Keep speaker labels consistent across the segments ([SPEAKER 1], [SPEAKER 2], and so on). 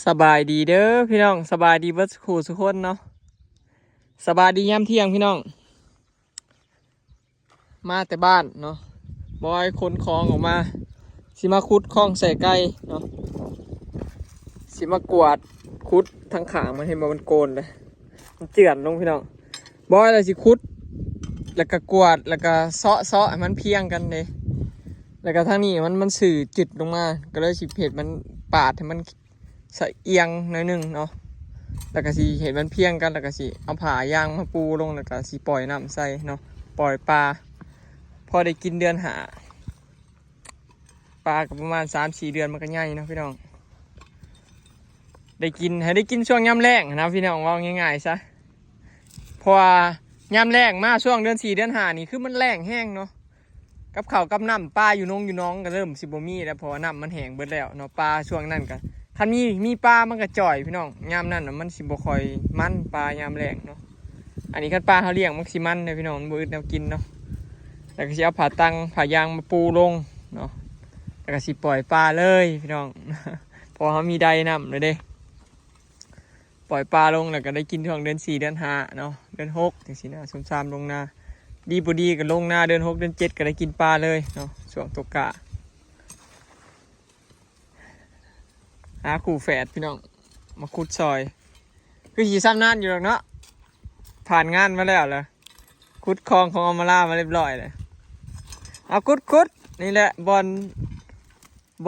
[SPEAKER 1] สบายดีเด้อพี่น้องสบายดีเบิดคู่ทุกคนเนาะสบายดียามเที่ยงพี่น้องมาแต่บ้านเนาะบอยคนคลองออกมาสิมาคุดคลองใส่ไก่เนาะสิมากวาดคุดทั้งขางมันเห็นมันโกนเลยมันเจือนลงพี่น้องบอยอะไรสิคุดแล้วก็กวาดแล้วก็เซาะมันเพียงกันเลยแล้วก็ทางนี้มันสื่อจุดลงมาก็เลยสิเพจมันปาดให้มันใส่เอียงหน่อยนึงเนาะแล้วก็สิเห็นมันเพียงกันแล้วก็สิเอาผ่ายางมาปูลงแล้วก็สิปล่อยน้ำใส่เนาะปล่อยปลาพอได้กินเดือนหาปลากับประมาณ3-4 เดือนมันก็ใหญ่เนาะพี่น้องได้กินให้ได้กินช่วงย่ำแรงนะพี่น้องว่าง่ายๆซะเพราะว่าย่ำแรงมาช่วงเดือน4 เดือน5นี่คือมันแรงแห้งเนาะกับข้าวกับน้ำปลาอยู่น้องก็เริ่มสิบ่มีแล้วเพราะว่าน้ำมันแห้งเบิดแล้วเนาะปลาช่วงนั้นก็ถ้ามีปลามันก็จ่อยพี่น้องยามนั้นมันสิบ่ค่อยมันปลายามแรงเนาะอันนี้คันปลาเขาเลี้ยงมันสิมันเลยพี่น้องมันบ่อึดแนวกินเนาะแล้วก็สิเอาผ่ายางมาปูลงเนาะแล้วก็สิปล่อยปลาเลยพี่น้อง พอเขามีไดน้ำเลยเด้ปล่อยปลาลงแล้วก็ได้กินช่วงเดือน4 เดือน5เนาะเดือน6จังซี่นะซุ่มๆลงนาดีบ่ดีก็ลงนาเดือน6 เดือน7ก็ได้กินปลาเลยเนาะช่วงตกกะหาคู่แฝดพี่น้องมาคุดซอยคือขี่ซ้ำนานอยู่หรอกเนาะผ่านงานมาแล้วเหรอคุดคลองของอมาล่ามาเรียบร้อยเลยเอาคุดนี่แหละบอ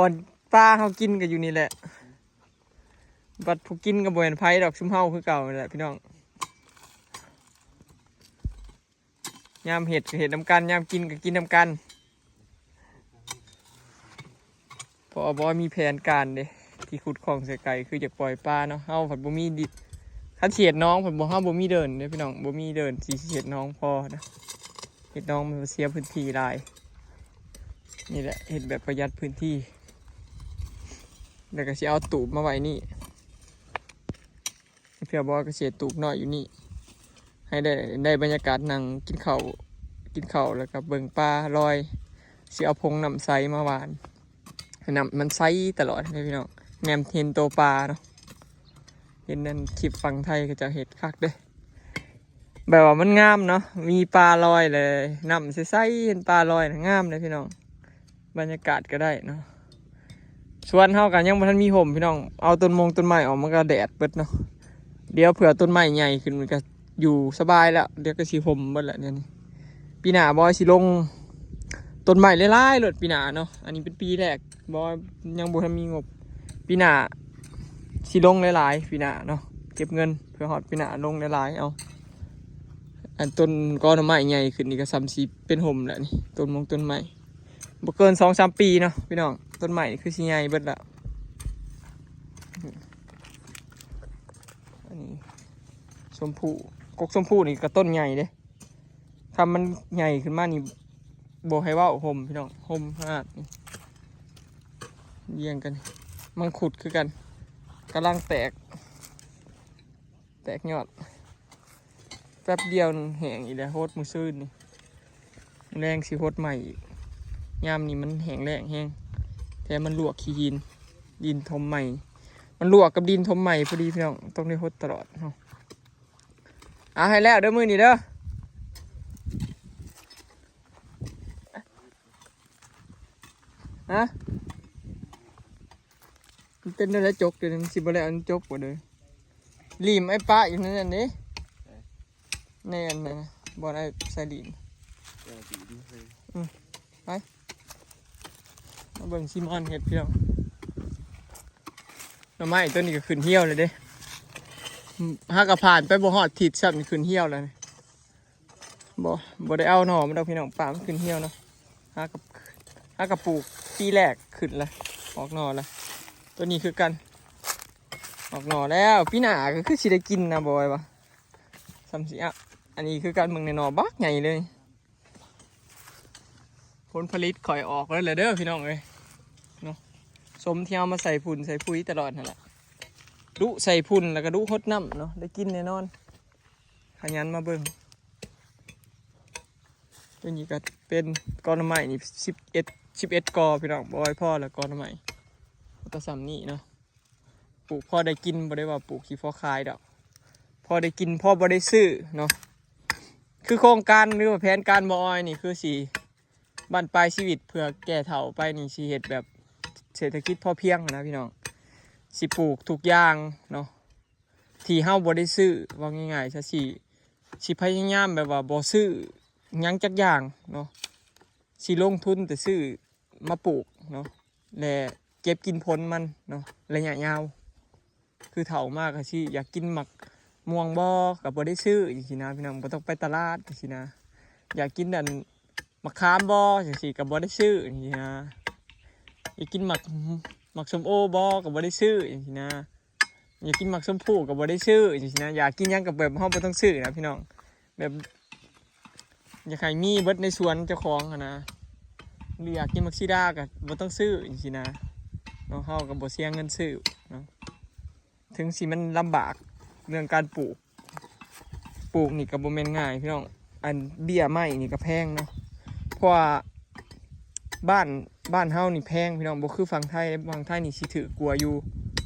[SPEAKER 1] ลปลาเขากินกันอยู่นี่แหละบัดผู้กินกับบริเวณไผ่ดอกชุ่มเฮาคือเก่านี่แหละพี่น้องยามเห็ดน้ำกันยามกินก็กินน้ำกันพอบอมีแผนการเด้ที่ขุดคลองใส่ไก่คือจะปล่อยปลาเนาะเฮาผัดบ่มีดิคันเฉียดน้องผัดบ่เฮาบ่มีเดินเด้พี่น้องบ่มีเดินสิเฉียดน้องพอนะเห็ดน้องมันเสียพื้นที่หลายนี่แหละเห็ดแบบประหยัดพื้นที่แล้วก็สิเอาตูบมาไว้นี่เพื่อบอกก็เสียตูบน้อยอยู่นี่ให้ได้บรรยากาศนั่งกินข้าวแล้วก็เบิ่งปลาลอยสิเอาพงน้ำใสมาหวานน้ำมันใสตลอดเลยพี่น้องแนมเห็นตัวปลาเนาะเห็นนั่นคลิปฝั่งไทยก็จะเห็ดคักเด้แบบว่ามันงามเนาะมีปลาลอยเลยน้ำใสๆเห็นปลาลอยนะงามเลยพี่น้องบรรยากาศก็ได้เนาะส่วนเท่ากันยังบ่ทันมีห่มพี่น้องเอาต้นไม้ออกมันก็แดดเปิดเนาะเดี๋ยวเผื่อต้นไม้ใหญ่ขึ้นมันก็อยู่สบายแล้วเดี๋ยวก็สิห่มเบิดแล้วเนี่ยปีหน้าบอยสิลงต้นไม้หลายๆเลยปีหน้าเนาะอันนี้เป็นปีแรกบอยยังบ่ทันมีงบปีหน้าสิลงหลายๆปีหน้าเนาะเก็บเงินเพื่อฮอดปีหน้าลงหลายๆเอาอันต้นก้อนไม้ใหญ่ขึ้นนี่ก็30เป็นห่มแล้วนี่ต้นไม้บ่เกิน 2-3 ปีเนาะพี่น้องต้นไม้นี่คือสิใหญ่เบิดแล้วอันนี้ชมพู่กกชมพู่นี่ก็ต้นใหญ่เด้ทำมันใหญ่ขึ้นมานี่บ่ให้ว่าห่มพี่น้องห่มขนาดนี้เรียงกันมังคุดคือกันกำลังแตกยอดแป๊บเดียวแห้งอีกแล้วโหดมือซื่นนี่แรงสิโหดใหม่อีกยามนี้มันแห้งแรงแห้งแต่มันลวกขี้ดินทมใหม่มันลวกกับดินทมใหม่พอดีพี่น้องต้องได้โหดตลอดเนาะให้แล้วเด้อมือนี่เด้อฮะมันเป็นอะไรจกเดี๋ยวมันสิบอะไรอันจกกว่าเลยลีมไอ้ป้าอยู่นั่นนี่ในอันนั้นบอลไอ้ใส่ลีมไปมาเบิ่งซิมอนเห็ดพี่น้องหน่อไม้ต้นนี้ก็ขึ้นเหี้ยวเลยเด้หากระผ่านไปบ่ฮอดทิศซับนี่ขึ้นเหี้ยวเลยบ่ได้เอาหน่อมันเอาพี่น้องป่ามันขึ้นเหี้ยวเนาะหากระปลูกปีแรกขึ้นละออกหน่อละตัวนี้คือกันออกหน่อแล้วพี่หนาก็คือสิได้กินนะบอยวะซ้ำสิอ่ะอันนี้คือการเมืองในหน่อบักใหญ่เลยผลผลิตข่อยออกแล้วเด้อพี่น้องเลยเนาะสมเที่ยวมาใส่ฝุ่นใส่ปุ๋ยตลอดนั่นแหละดุใส่ฝุ่นแล้วก็ดุฮดน้ำเนาะได้กินแน่นอนขยันมาเบิ่งตัวนี้ก็เป็นกอหน่อไม้นี่11 กอพี่น้องบอยพ่อแล้วกอหน่อไม้ตะสำนี่เนาะ ปลูกพ่อได้กินบ่ได้ว่าปลูกสิพอขายดอกพ่อได้กินพ่อบ่ได้ซื้อเนาะคือโครงการหรือว่าแผนการบ่ออยนี่คือสิบั้นปลายชีวิตเพื่อแก่เฒ่าไปนี่สิเฮ็ดแบบเศรษฐกิจพอเพียงนะพี่น้องสิปลูกทุกอย่างเนาะที่เฮาบ่ได้ซื้อว่าง่ายๆซะสิพยายามแบบว่าบ่ซื้อหยังจักอย่างเนาะสิลงทุนแต่ซื้อมาปลูกเนาะและเก็บกินผลมันเนาะระยะยาวคือเฒ่ามากก็สิอยากกินหมักม่วงบ่ก็บ่ได้ซื้อจังซี่นะพี่น้องบ่ต้องไปตลาดจังซี่นะอยากกินนั่นมะขามบ่จังซี่ก็บ่ได้ซื้อจังซี่นะอยากกินหมักส้มโอบ่ก็บ่ได้ซื้อจังซี่นะอยากกินหมักส้มผู้ก็บ่ได้ซื้อจังซี่นะอยากกินหยังก็แบบเฮาบ่ต้องซื้อนะพี่น้องแบบอยากให้มีเบิดในสวนเจ้าของนะหรืออยากกินมักซิดาก็บ่ต้องซื้อจังซี่นะเนาะเฮาก็บ่เสียเงินซื้อเนาะถึงสิมันลำบากเรื่องการปลูกนี่ก็บ่แม่นง่ายพี่น้องอันเบี้ยไม้นี่ก็แพงเนาะเพราะว่าบ้านเฮานี่แพงพี่น้องบ่คือฝั่งไทยนี่สิถือกลัวอยู่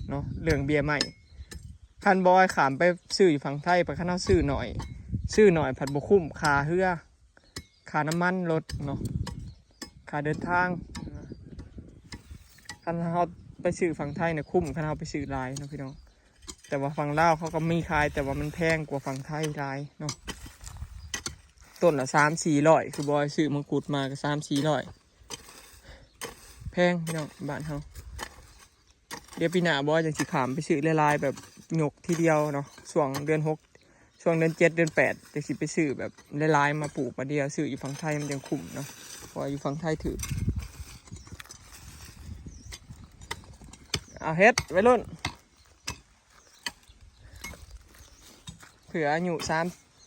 [SPEAKER 1] เนาะเรื่องเบี้ยไม้คันบ่ให้ขามไปซื้ออยู่ฝั่งไทยไปคันเฮาซื้อหน่อยผัดบ่คุ้มค่าเรือค่าน้ำมันรถเนาะค่าเดินทางคันเฮาไปซื้อฝั่งไทยเนี่ยคุ้มคันเฮาไปซื้อหลายเนาะพี่น้องแต่ว่าฝั่งลาวเขาก็มีขายแต่ว่ามันแพงกว่าฝั่งไทยหลายเนาะต้นละ3-400คือบอยซื้อมังคุดมาก็3-400แพงพี่น้องบ้านเฮาเดี๋ยวปีหน้าบอยจังสิขามไปซื้อหลายๆแบบหยกทีเดียวเนาะช่วงเดือน6ช่วงเดือน7เดือน8จังสิไปซื้อแบบหลายๆมาปลูกมาเดียวซื้ออยู่ฝั่งไทยมันยังคุ้มเนาะเพราะอยู่ฝั่งไทยถือเอาเฮ็ดไว้รุ่นเผื่ออายุ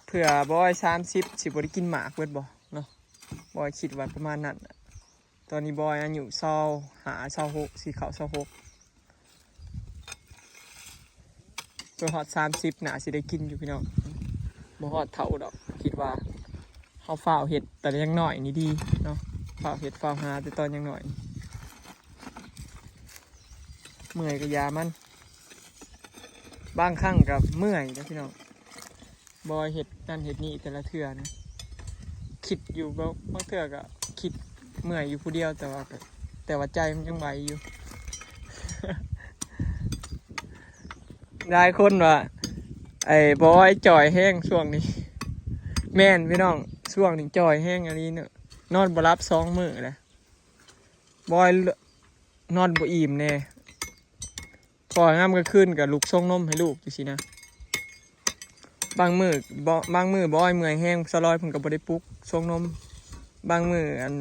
[SPEAKER 1] เผื่อบอย30สิบ่ได้กินหมากเบิดบ่เนาะบอยคิดว่าประมาณนั้นตอนนี้บอยอายุ26สิเข้า26เพื่อฮอด30น่าสิได้กินอยู่พี่น้องบ่ฮอดเฒ่าดอกคิดว่าเฮาฝ้าวเฮ็ดแต่ยังน้อยนี่ดีเนาะฝ้าวเฮ็ดฝ้าวหาแต่ตอนยังน้อยเมื่อยก็ยามันบางครั้งก็เมื่อยนะพี่น้องบอยเห็ดนั่นเห็ดนี่แต่ละเทื่อนะคิดอยู่บางเทื่อก็คิดเมื่อยอยู่ผู้เดียวแต่ว่าใจมันยังไหวอยู่ ได้คนว่าไอ้บอยจ่อยแห้งช่วงนี้แม่นพี่น้องช่วงนี้จ่อยแห้งอันนี้เนอะนอนบ่รับ2 มื้อเลยบอยนอนบ่อิ่มแน่พองามก็ขึ้นกับลูกส่งนมให้ลูกอยู่สินะบางมือบอยเมื่อยแห้งสลอยผมก็บ่ได้ปลุกส่งนมบางมืออัน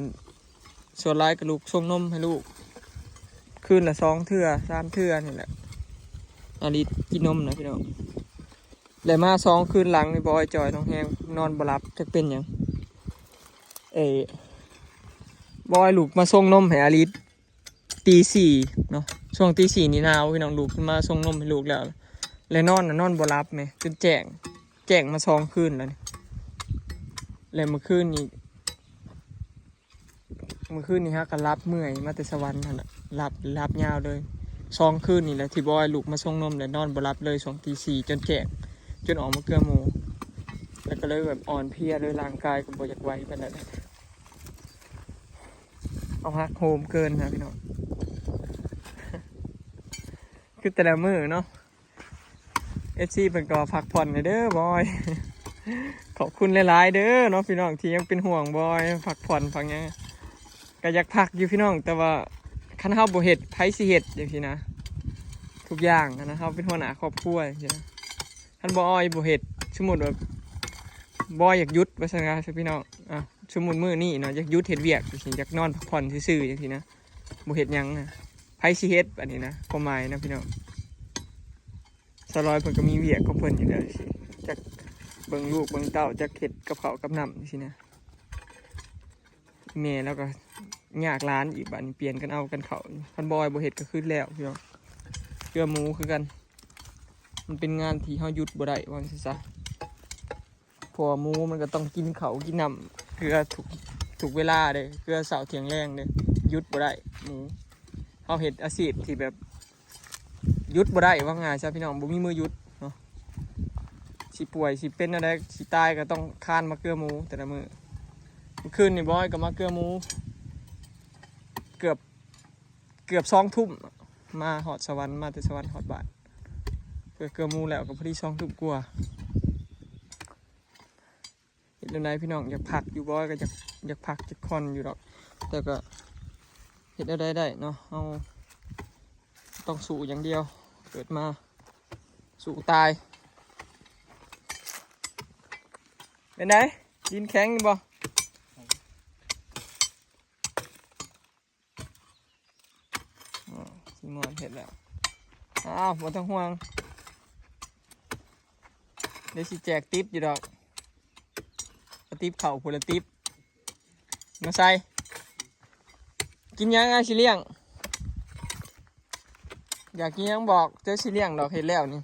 [SPEAKER 1] ส่วนร้ายกับลูกส่งนมให้ลูกคืนละ2 เทื่อ3 เทื่อนี่แหละอันนี้กินนมนะพี่น้องแล้วมา2 คืนหลังนี่บอยจอยท้องแห้งนอนบ่หลับจักเป็นหยังบอยลูกมาส่งนมให้อาลิสตี 4เนาะช่วงตี 4นี่หนาวพี่น้องลูกขึ้นมาส่งนมให้ลูกแล้วนอนบ่หลับแม่จนแจ้งมา2 คืนแล้วนี่แล้วเมื่อคืนนี่ฮะก็รับเมื่อยมาแต่สวรรค์นั่นน่ะรับยาวเลย2 คืนนี่แหละที่บอยลูกมาส่งนมแล้วนอนบ่หลับเลยช่วงตี 4จนแจ้งจนออกมาเกลือหมูแล้วก็เลยแบบอ่อนเพลียเลยร่างกายก็บ่อยากไหวปานนั้นเอาฮักโฮมเกินนะพี่น้อง คือแต่ละมื้อเนาะFC เป็นก็พักผ่อนเด้อบอย ขอบคุณหลายๆเด้อเนาะพี่น้องที่ยังเป็นห่วงบอยพักผ่อนฟังยังก็อยากพักอยู่พี่น้องแต่ว่าคันเฮาบ่เฮ็ดไผสิเฮ็ดจังซี่นะทุกอย่างนะเฮาเป็นหัวหน้าครอบครัวจังซี่นะคันบ่อ้อยบ่เฮ็ดสมมุติว่าบอยอยากหยุดว่าซั่นนะพี่น้องสมมุติมื้อนี้เนาะอยากหยุดเฮ็ดเวียกจังซี่อยากนอนพักผ่อนซื่อๆจังซี่นะบ่เฮ็ดหยังนะไผสิเฮ็ดอันนี้นะความหมายนะพี่น้องสลอยเพิ่นก็มีเวียกของเพิ่นอยู่แล้วสิจักเบิ่งลูกเบิ่งเต้าจักเฮ็ดกับข้าวกับน้ำสินะแม่แล้วก็ยากร้านอีกบัดนี้เปลี่ยนกันเอากันเขาคันบอยบ่เฮ็ดก็ขึ้นแล้วพี่น้องเกลือหมูคือกันมันเป็นงานที่เฮาหยุดบ่ได้ว่าซั่นซะเพราะหมูมันก็ต้องกินข้าวกินน้ำเกลือถูกเวลาเด้เกลือเช้าเที่ยงแลงเด้หยุดบ่ได้หมูเฮาเฮ็ดอาชีพที่แบบ หยุดบ่ได้ว่าง่ายใช่พี่น้องบ่มีมือหยุดเนาะสิป่วยสิเป็นอะไรสิตายก็ต้องคานมาเกลือหมูแต่ละมื้อคืนนี่บอยก็มาเกลือหมูเกือบ2 ทุ่มมาหอดสวรรค์มาแต่สวรรค์หอดบาทเกลือหมูแล้วก็พอดี2 ทุ่มกว่าเห็นอะไรพี่น้องอยากพักอยู่บอยก็อยากพักจะคอนอยู่ดอกแต่ก็เห็นได้เนาะเอาต้องสู้อย่างเดียวเกิดมาสู้ตายเป็นไงดินแข็งบ่สิมอนเห็นแล้วอ้าวบ่ต้องห่วงเดี๋ยวสิแจกติ๊บอยู่ดอกติ๊บเข่าผลติ๊บมาใส่กินยังไงสิเลี้ยงอยากกินยังบอกเจ้าสิเลี้ยงดอกเห็นแล้วนี่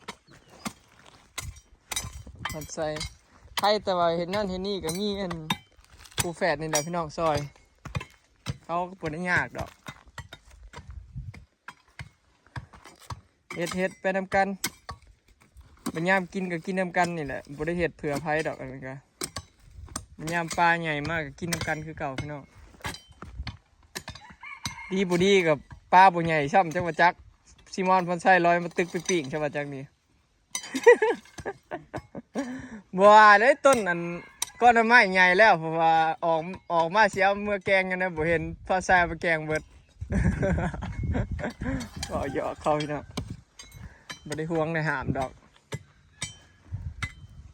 [SPEAKER 1] มันใส่ไข่แต่ว่าเห็นนั่นเห็นนี่ก็มีอันกูแฝดนี่แหละพี่น้องซอยเขาก็ปวดยากดอกเฮ็ดไปนำกันบรรยามกินก็กินนำกันนี่แหละบริเฮ็ดเผื่อภัยดอกอะไรกันบรรยามปลาใหญ่มากก็กินนำกันคือเก่าพี่น้องดีบุดีกับปลาบุใหญ่ช่ำจังหวัดจักซิมอนพอนไส้ลอยมาตึกไปปีกจังหวัดจักนี่ บัวได้ต้นอันก้อนไม้ใหญ่แล้วเพราะว่าออกมาเสียเมื่อแกงกันนะบ่เห็นพอใส่มาแกงเบิด ก็เยอะเข้าพี่น้องบ่ได้ห่วงในหามดอก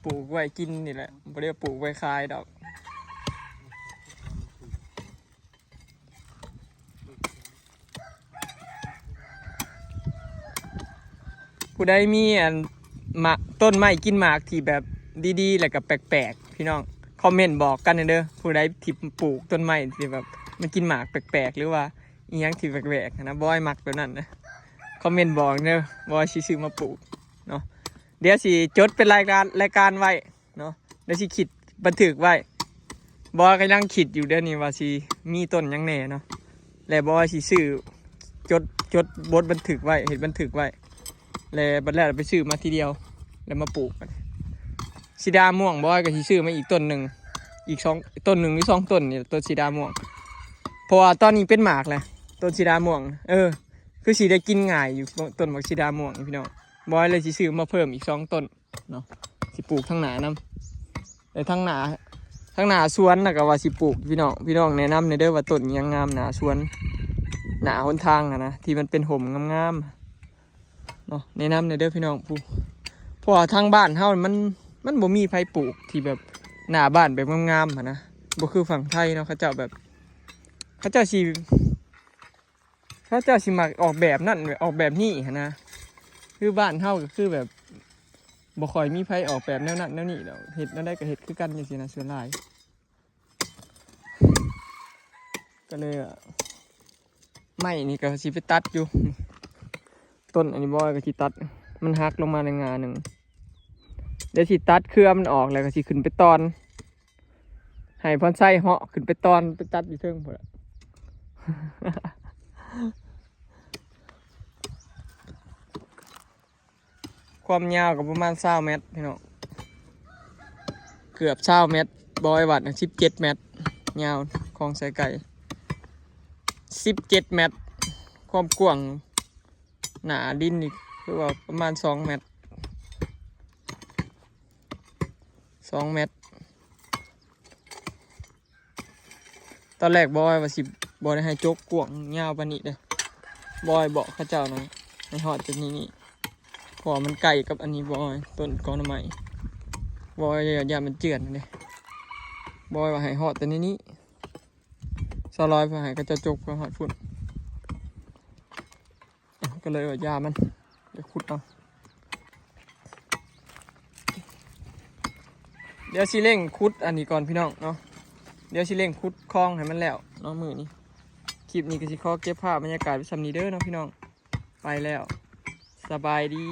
[SPEAKER 1] ปลูกไว้กินนี่แหละบ่ได้ปลูกไว้ขายดอกผู้ใดมีอันต้นไม้กินหมากที่แบบดีๆแล้วก็แปลกๆพี่น้องคอมเมนต์บอกกันเด้อผู้ใดที่ปลูกต้นไม้ที่แบบมันกินหมากแปลกๆหรือว่าอีหยังที่แปลกๆนะบอยมักแบบนั้นนะคอมเมนต์บอกเด้อบอยสิซื้อมาปลูกเนาะเดี๋ยวสิจดเป็นรายการไว้เนาะเดี๋ยวสิคิดบันทึกไว้บอยกำลังคิดอยู่เดี๋ยวนี้ว่าสิมีต้นหยังแน่เนาะแล้วบอยสิซื้อจดบทบันทึกไว้เห็นบันทึกไว้แล้วบัดแล้วไปซื้อมาทีเดียวแล้วมาปลูกสีดาม่วงบอยก็สิซื้อมาอีกต้นหนึ่งอีกต้นหนึ่งหรือ2 ต้นนี่ต้นสีดาม่วงเพราะว่าตอนนี้เป็นหมากเลยต้นสีดาม่วงคือสีได้กินง่ายอยู่ต้นหมากสีดาม่วงพี่น้องบอยเลยสิซื้อมาเพิ่มอีก2 ต้นเนาะสิปลูกทั้งหนาน้ำแต่ทั้งหนาสวนนะก็ว่าสิปลูกพี่น้องแนะนำในเด้อว่าต้นยังงามหนาสวนหนาหนทางนะที่มันเป็นห่มงามๆเนาะแนะนำในเด้อพี่น้องเพราะว่าทางบ้านเฮามันบ่มีไผปลูกที่แบบหน้าบ้านแบบงามๆนะบ่คือฝั่งไทยเนาะเขาเจ้าสิมักออกแบบนั่นออกแบบนี้นะคือบ้านเฮาก็คือแบบบ่ค่อยมีไผออกแบบแนวนั้นแนวนี้ดอกเฮ็ดแนวใดก็เฮ็ดคือกันจังซี่นะส่วนหลายก็เลยไม้นี่ก็สิไปตัดอยู่ต้นอันนี้บ่ก็สิตัดมันหักลงมาในงาหนึ่งเดี๋ยวสิตัดเครือมันออกแล้วก็สิขึ้นไปตอนให้พอนไส้เหาะขึ้นไปตอนไปตัดอยู่เทิงหมดละ ความยาวกับประมาณ20 เมตรพี่น้องเกือบ20 เมตรบอยวัด17 เมตรยาวคลองสายไก่17 เมตรความกว้างหนาดินอีกคือว่าประมาณ2 เมตร2 เมตรตอนแรกบอยว่าบอยให้โจกกวางยาวปานนี้เลยบอยบอกข้าเจ้านะในหอดจากนี้พอมันไก่กับอันนี้บอยต้นกอหน่อไม้บอยอย่ามันเจือนเลยบอยว่าให้หอดแต่นี้ซาลอยเพื่อให้ข้าเจ้าโจกเพื่อหอดฝุ่นก็เลยว่ายามันเดี๋ยวขุดเอาเดี๋ยวสิเร่งขุดอันนี้ก่อนพี่น้องเนาะเดี๋ยวสิเร่งขุดคลองให้มันแล้วเนาะมือนี้คลิปนี้ก็สิขอเก็บภาพบรรยากาศไว้สำนีเด้อเนาะพี่น้องไปแล้วสบายดี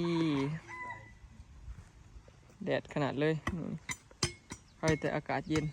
[SPEAKER 1] แดดขนาดเลยใครแต่อากาศเย็น